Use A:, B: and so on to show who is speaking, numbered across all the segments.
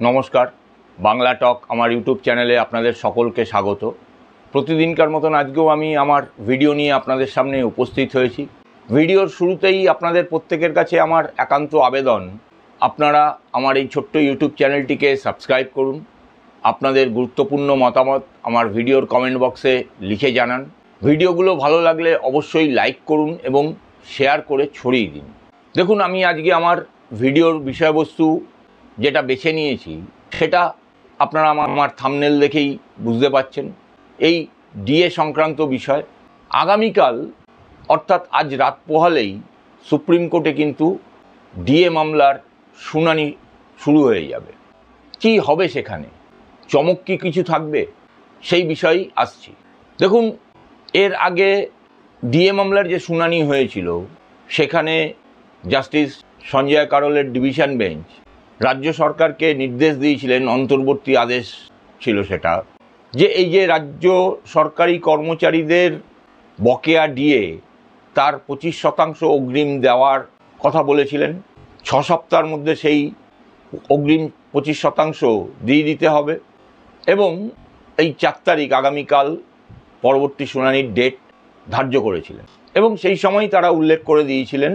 A: নমস্কার, বাংলা টক আমার ইউটিউব চ্যানেলে আপনাদের সকলকে স্বাগত। প্রতিদিনকার মতন আজকেও আমি আমার ভিডিও নিয়ে আপনাদের সামনে উপস্থিত হয়েছি। ভিডিওর শুরুতেই আপনাদের প্রত্যেকের কাছে আমার একান্ত আবেদন, আপনারা আমার এই ছোট্ট ইউটিউব চ্যানেলটিকে সাবস্ক্রাইব করুন। আপনাদের গুরুত্বপূর্ণ মতামত আমার ভিডিওর কমেন্ট বক্সে লিখে জানান। ভিডিওগুলো ভালো লাগলে অবশ্যই লাইক করুন এবং শেয়ার করে ছড়িয়ে দিন। দেখুন, আমি আজকে আমার ভিডিওর বিষয়বস্তু যেটা বেছে নিয়েছি সেটা আপনারা আমার থাম্বনেল দেখেই বুঝতে পারছেন। এই ডিএ সংক্রান্ত বিষয় আগামীকাল অর্থাৎ আজ রাত পোহালেই সুপ্রিম কোর্টে কিন্তু ডিএ মামলার শুনানি শুরু হয়ে যাবে। কি হবে সেখানে, চমক কি কিছু থাকবে, সেই বিষয়েই আসছি। দেখুন, এর আগে ডিএ মামলার যে শুনানি হয়েছিল সেখানে জাস্টিস সঞ্জয় কারোলের ডিভিশন বেঞ্চ রাজ্য সরকারকে নির্দেশ দিয়েছিলেন, অন্তর্বর্তী আদেশ ছিল সেটা, যে এই যে রাজ্য সরকারি কর্মচারীদের বকেয়া ডিএ তার 25% অগ্রিম দেওয়ার কথা বলেছিলেন। 6 সপ্তাহের মধ্যে সেই অগ্রিম 25% দিয়ে দিতে হবে এবং এই 4 তারিখ আগামীকাল পরবর্তী শুনানির ডেট ধার্য করেছিলেন এবং সেই সময় তারা উল্লেখ করে দিয়েছিলেন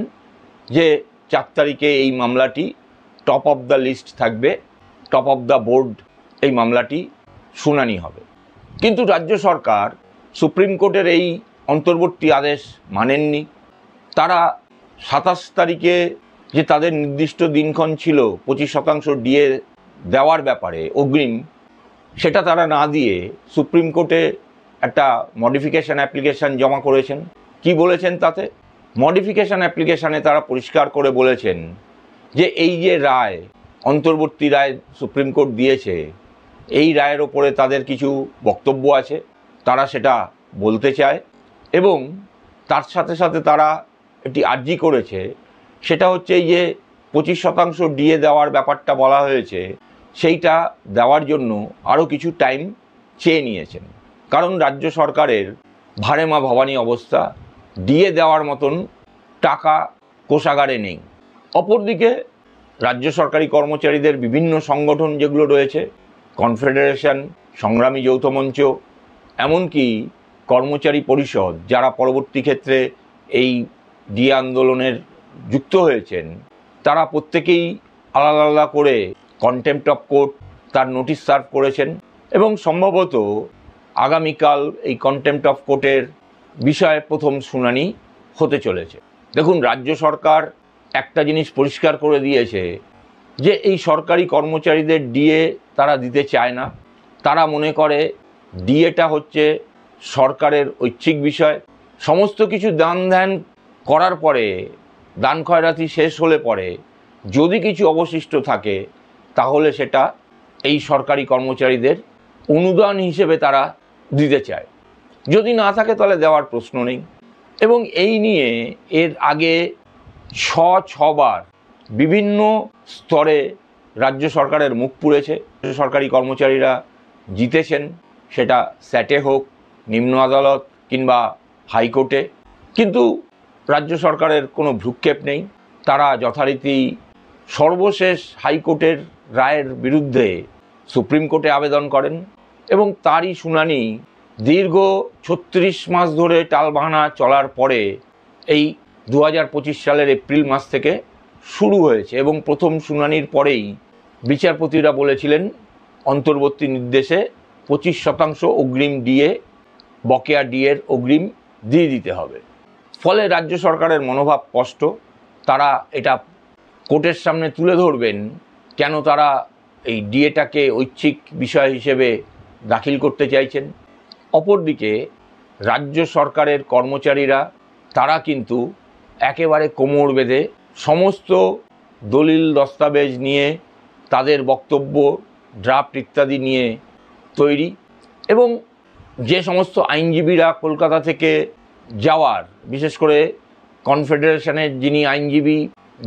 A: যে 4 তারিখে এই মামলাটি টপ অফ দ্য লিস্ট থাকবে, টপ অফ দ্য বোর্ড এই মামলাটি শুনানি হবে। কিন্তু রাজ্য সরকার সুপ্রিম কোর্টের এই অন্তর্বর্তী আদেশ মানেননি। তারা 27 তারিখে যে তাদের নির্দিষ্ট দিনক্ষণ ছিল 25% ডিএ দেওয়ার ব্যাপারে অগ্রিম, সেটা তারা না দিয়ে সুপ্রিম কোর্টে একটা মডিফিকেশান অ্যাপ্লিকেশান জমা করেছেন। কি বলেছেন তাতে? মডিফিকেশান অ্যাপ্লিকেশানে তারা পরিষ্কার করে বলেছেন যে এই যে রায়, অন্তর্বর্তী রায় সুপ্রিম কোর্ট দিয়েছে, এই রায়ের ওপরে তাদের কিছু বক্তব্য আছে, তারা সেটা বলতে চায় এবং তার সাথে সাথে তারা একটি আর্জি করেছে, সেটা হচ্ছে এই যে 25% ডিএ দেওয়ার ব্যাপারটা বলা হয়েছে, সেইটা দেওয়ার জন্য আরও কিছু টাইম চেয়ে নিয়েছেন। কারণ রাজ্য সরকারের ভাড়েমা ভবানী অবস্থা, ডিএ দেওয়ার মতন টাকা কোষাগারে নেই। অপরদিকে রাজ্য সরকারি কর্মচারীদের বিভিন্ন সংগঠন যেগুলো রয়েছে, কনফেডারেশন, সংগ্রামী যৌথ মঞ্চ, এমনকি কর্মচারী পরিষদ, যারা পরবর্তী ক্ষেত্রে এই ডিএ আন্দোলনের যুক্ত হয়েছেন, তারা প্রত্যেকেই আলাদা আলাদা করে কন্টেম্প্ট অফ কোর্ট তার নোটিশ সার্ভ করেছেন এবং সম্ভবত আগামীকাল এই কন্টেম্প্ট অফ কোর্টের বিষয়ে প্রথম শুনানি হতে চলেছে। দেখুন, রাজ্য সরকার একটা জিনিস পরিষ্কার করে দিয়েছে যে এই সরকারি কর্মচারীদের ডিএ তারা দিতে চায় না। তারা মনে করে ডিএটা হচ্ছে সরকারের ঐচ্ছিক বিষয়। সমস্ত কিছু দান ধ্যান করার পরে, দান খয়রাতি শেষ হলে পরে যদি কিছু অবশিষ্ট থাকে তাহলে সেটা এই সরকারি কর্মচারীদের অনুদান হিসেবে তারা দিতে চায়। যদি না থাকে তাহলে দেওয়ার প্রশ্ন নেই। এবং এই নিয়ে এর আগে 6বার বিভিন্ন স্তরে রাজ্য সরকারের মুখ পুড়েছে। সরকারি কর্মচারীরা জিতেছেন, সেটা স্যাটে হোক, নিম্ন আদালত কিংবা হাইকোর্টে, কিন্তু রাজ্য সরকারের কোনো ভ্রুক্ষেপ নেই। তারা যথারীতি সর্বশেষ হাইকোর্টের রায়ের বিরুদ্ধে সুপ্রিম কোর্টে আবেদন করেন এবং তারই শুনানি দীর্ঘ 36 মাস ধরে টালবাহানা চলার পরে এই 2025 সালের এপ্রিল মাস থেকে শুরু হয়েছে এবং প্রথম শুনানির পরেই বিচারপতিরা বলেছিলেন অন্তর্বর্তী নির্দেশে 25% অগ্রিম ডিএ, বকেয়া ডিএর অগ্রিম দিয়ে দিতে হবে। ফলে রাজ্য সরকারের মনোভাব স্পষ্ট, তারা এটা কোর্টের সামনে তুলে ধরবেন কেন তারা এই ডিএটাকে ঐচ্ছিক বিষয় হিসেবে দাখিল করতে চাইছেন। অপরদিকে রাজ্য সরকারের কর্মচারীরা তারা কিন্তু একেবারে কোমর বেঁধে সমস্ত দলিল দস্তাবেজ নিয়ে, তাদের বক্তব্য ড্রাফট ইত্যাদি নিয়ে তৈরি এবং যে সমস্ত আইনজীবীরা কলকাতা থেকে যাওয়ার, বিশেষ করে কনফেডারেশনের যিনি আইনজীবী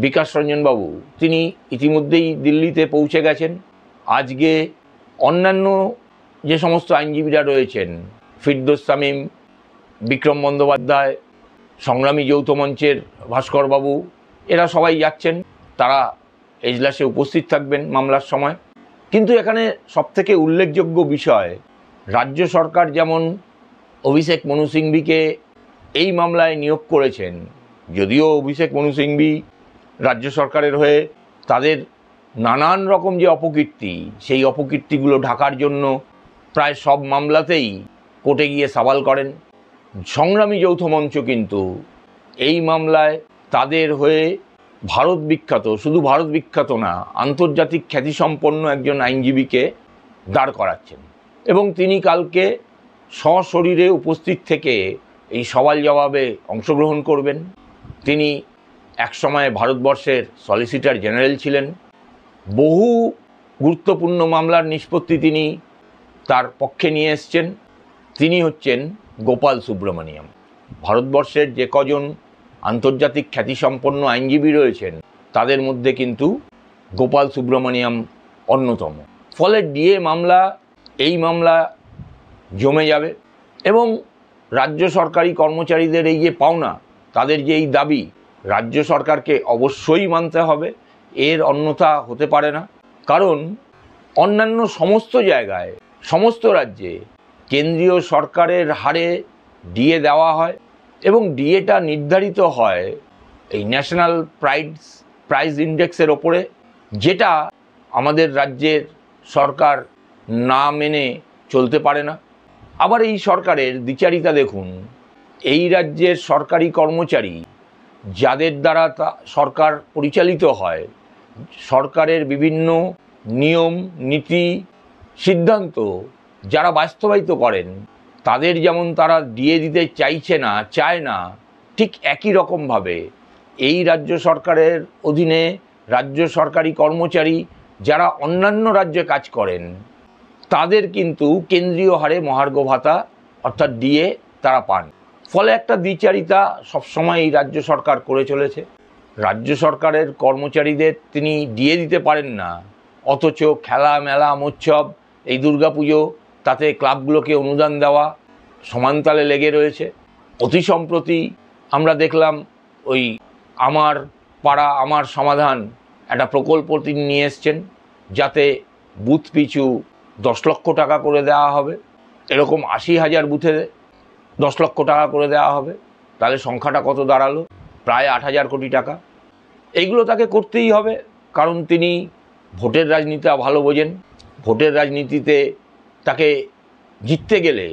A: বিকাশ রঞ্জন বাবু, তিনি ইতিমধ্যেই দিল্লিতে পৌঁছে গেছেন। আজকে অন্যান্য যে সমস্ত আইনজীবীরা রয়েছেন, ফিরদৌস শামীম, বিক্রম বন্দ্যোপাধ্যায়, সংগ্রামী যৌথ মঞ্চের ভাস্করবাবু, এরা সবাই যাচ্ছেন। তারা এজলাসে উপস্থিত থাকবেন মামলার সময় কিন্তু এখানে সবথেকে উল্লেখযোগ্য বিষয়, রাজ্য সরকার যেমন অভিষেক মনু সিংভিকে এই মামলায় নিয়োগ করেছেন, যদিও অভিষেক মনু সিংভি রাজ্য সরকারের হয়ে তাদের নানান রকম যে অপকীর্তি, সেই অপকীর্তিগুলো ঢাকার জন্য প্রায় সব মামলাতেই কোর্টে গিয়ে সওয়াল করেন। সংগ্রামী যৌথ মঞ্চ কিন্তু এই মামলায় তাদের হয়ে ভারত বিখ্যাত, শুধু ভারত বিখ্যাত না, আন্তর্জাতিক খ্যাতিসম্পন্ন একজন আইনজীবীকে দাঁড় করাচ্ছেন এবং তিনি কালকে সশরীরে উপস্থিত থেকে এই সওয়াল জবাবে অংশগ্রহণ করবেন। তিনি একসময় ভারতবর্ষের সলিসিটর জেনারেল ছিলেন। বহু গুরুত্বপূর্ণ মামলার নিষ্পত্তি তিনি তার পক্ষে নিয়ে এসছেন। তিনি হচ্ছেন গোপাল সুব্রমণিয়াম। ভারতবর্ষের যে কজন আন্তর্জাতিক খ্যাতিসম্পন্ন আইনজীবী রয়েছেন তাদের মধ্যে কিন্তু গোপাল সুব্রমণিয়াম অন্যতম। ফলে ডিএ মামলা, এই মামলা জমে যাবে এবং রাজ্য সরকারি কর্মচারীদের এই যে পাওনা, তাদের যে এই দাবি, রাজ্য সরকারকে অবশ্যই মানতে হবে, এর অন্যথা হতে পারে না। কারণ অন্যান্য সমস্ত জায়গায়, সমস্ত রাজ্যে কেন্দ্রীয় সরকারের হারে ডিএ দেওয়া হয় এবং ডিএটা নির্ধারিত হয় এই ন্যাশনাল প্রাইস ইন্ডেক্সের ওপরে, যেটা আমাদের রাজ্যের সরকার না মেনে চলতে পারে না। আবার এই সরকারের দ্বিচারিতা দেখুন, এই রাজ্যের সরকারি কর্মচারী যাদের দ্বারা সরকার পরিচালিত হয়, সরকারের বিভিন্ন নিয়ম নীতি সিদ্ধান্ত যারা বাস্তবায়িত করেন, তাদের যেমন তারা দিয়ে দিতে চায় না, ঠিক একই রকমভাবে এই রাজ্য সরকারের অধীনে রাজ্য সরকারি কর্মচারী যারা অন্যান্য রাজ্যে কাজ করেন, তাদের কিন্তু কেন্দ্রীয় হারে মহার্ঘ ভাতা অর্থাৎ ডিএ তারা পান। ফলে একটা দ্বিচারিতা সবসময় এই রাজ্য সরকার করে চলেছে। রাজ্য সরকারের কর্মচারীদের তিনি ডিএ দিতে পারেন না, অথচ খেলা মেলা মহোৎসব, এই দুর্গাপুজো, তাতে ক্লাবগুলোকে অনুদান দেওয়া সমানতালে লেগে রয়েছে। অতি সম্প্রতি আমরা দেখলাম ওই আমার পাড়া আমার সমাধান একটা প্রকল্প তিনি নিয়ে এসছেন, যাতে বুথ পিছু 10 লক্ষ টাকা করে দেওয়া হবে। এরকম 80,000 বুথে 10 লক্ষ টাকা করে দেওয়া হবে। তাহলে সংখ্যাটা কত দাঁড়ালো? প্রায় 8,000 কোটি টাকা। এইগুলো তাকে করতেই হবে, কারণ তিনি ভোটের রাজনীতি ভালো বোঝেন। ভোটের রাজনীতিতে তাকে জিততে গেলে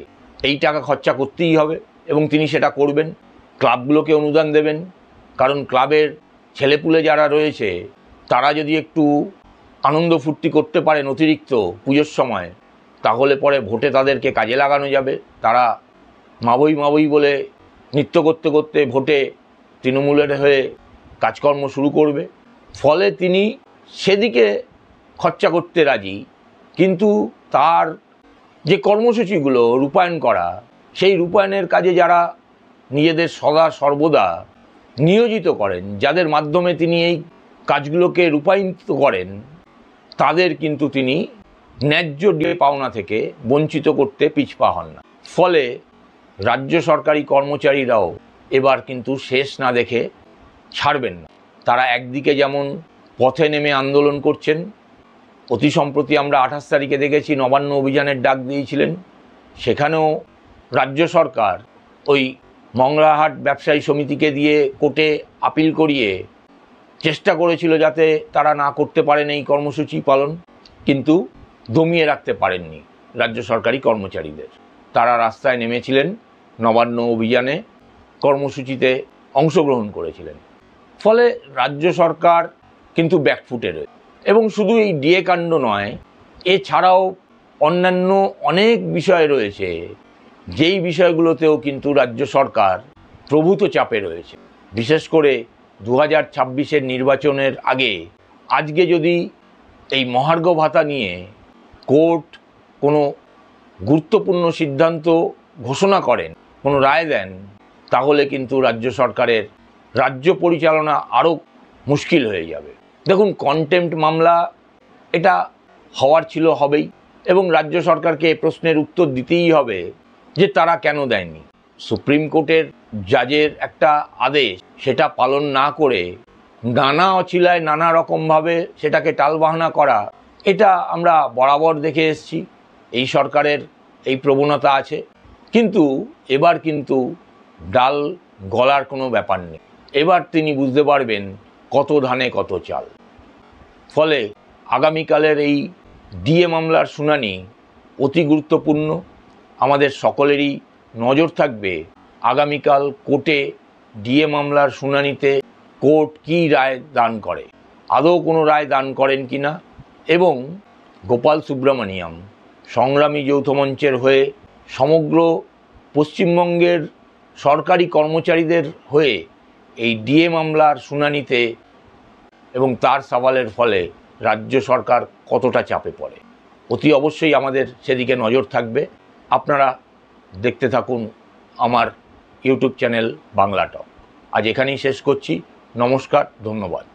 A: এই টাকা খরচা করতেই হবে এবং তিনি সেটা করবেন। ক্লাবগুলোকে অনুদান দেবেন, কারণ ক্লাবের ছেলেপুলে যারা রয়েছে তারা যদি একটু আনন্দ ফুর্তি করতে পারেন অতিরিক্ত পুজোর সময়, তাহলে পরে ভোটে তাদেরকে কাজে লাগানো যাবে। তারা মাবই বলে নৃত্য করতে করতে ভোটে তৃণমূলের হয়ে কাজকর্ম শুরু করবে। ফলে তিনি সেদিকে খরচা করতে রাজি, কিন্তু তার যে কর্মসূচিগুলো রূপায়ণ করা, সেই রূপায়ণের কাজে যারা নিজেদের সদা সর্বদা নিয়োজিত করেন, যাদের মাধ্যমে তিনি এই কাজগুলোকে রূপায়িত করেন, তাদের কিন্তু তিনি ন্যায্য ডিএ পাওনা থেকে বঞ্চিত করতে পিছপা হন না। ফলে রাজ্য সরকারি কর্মচারীরাও এবার কিন্তু শেষ না দেখে ছাড়বেন না। তারা একদিকে যেমন পথে নেমে আন্দোলন করছেন, অতি সম্প্রতি আমরা 28 তারিখে দেখেছি নবান্ন অভিযানের ডাক দিয়েছিলেন, সেখানেও রাজ্য সরকার ওই মংলাহাট ব্যবসায়ী সমিতিকে দিয়ে কোর্টে আপিল করিয়ে চেষ্টা করেছিল যাতে তারা না করতে পারেন এই কর্মসূচি পালন, কিন্তু দমিয়ে রাখতে পারেননি রাজ্য সরকারি কর্মচারীদের। তারা রাস্তায় নেমেছিলেন, নবান্ন অভিযানে কর্মসূচিতে অংশগ্রহণ করেছিলেন। ফলে রাজ্য সরকার কিন্তু ব্যাকফুটে রয়েছে। এবং শুধু এই ডিএ কাণ্ড নয়, এছাড়াও অন্যান্য অনেক বিষয় রয়েছে, যেই বিষয়গুলোতেও কিন্তু রাজ্য সরকার প্রভূত চাপে রয়েছে। বিশেষ করে 2026-এর নির্বাচনের আগে আজকে যদি এই মহার্ঘ ভাতা নিয়ে কোর্ট কোনো গুরুত্বপূর্ণ সিদ্ধান্ত ঘোষণা করেন, কোনো রায় দেন, তাহলে কিন্তু রাজ্য সরকারের রাজ্য পরিচালনা আরও মুশকিল হয়ে যাবে। দেখুন, কন্টেম্পট মামলা এটা হওয়ার ছিল, হবেই, এবং রাজ্য সরকারকে এ প্রশ্নের উত্তর দিতেই হবে যে তারা কেন দেয়নি। সুপ্রিম কোর্টের জাজের একটা আদেশ, সেটা পালন না করে নানা অছিলায় নানা রকমভাবে সেটাকে টালবাহানা করা, এটা আমরা বরাবর দেখে এসেছি, এই সরকারের এই প্রবণতা আছে। কিন্তু এবার কিন্তু ডাল গলার কোনো ব্যাপার নেই। এবার তিনি বুঝতে পারবেন কত ধানে কত চাল। ফলে আগামীকালের এই ডিএ মামলার শুনানি অতি গুরুত্বপূর্ণ। আমাদের সকলেরই নজর থাকবে আগামীকাল কোর্টে ডিএ মামলার শুনানিতে কোর্ট কী রায় দান করে, আদৌ কোনো রায় দান করেন কি না, এবং গোপাল সুব্রমণিয়াম সংগ্রামী যৌথ মঞ্চের হয়ে সমগ্র পশ্চিমবঙ্গের সরকারি কর্মচারীদের হয়ে এই ডিএ মামলার শুনানিতে এবং তার সওয়ালের ফলে রাজ্য সরকার কতটা চাপে পড়ে, অতি অবশ্যই আমাদের সেদিকে নজর থাকবে। আপনারা দেখতে থাকুন আমার ইউটিউব চ্যানেল বাংলা টক। আজ এখানেই শেষ করছি। নমস্কার, ধন্যবাদ।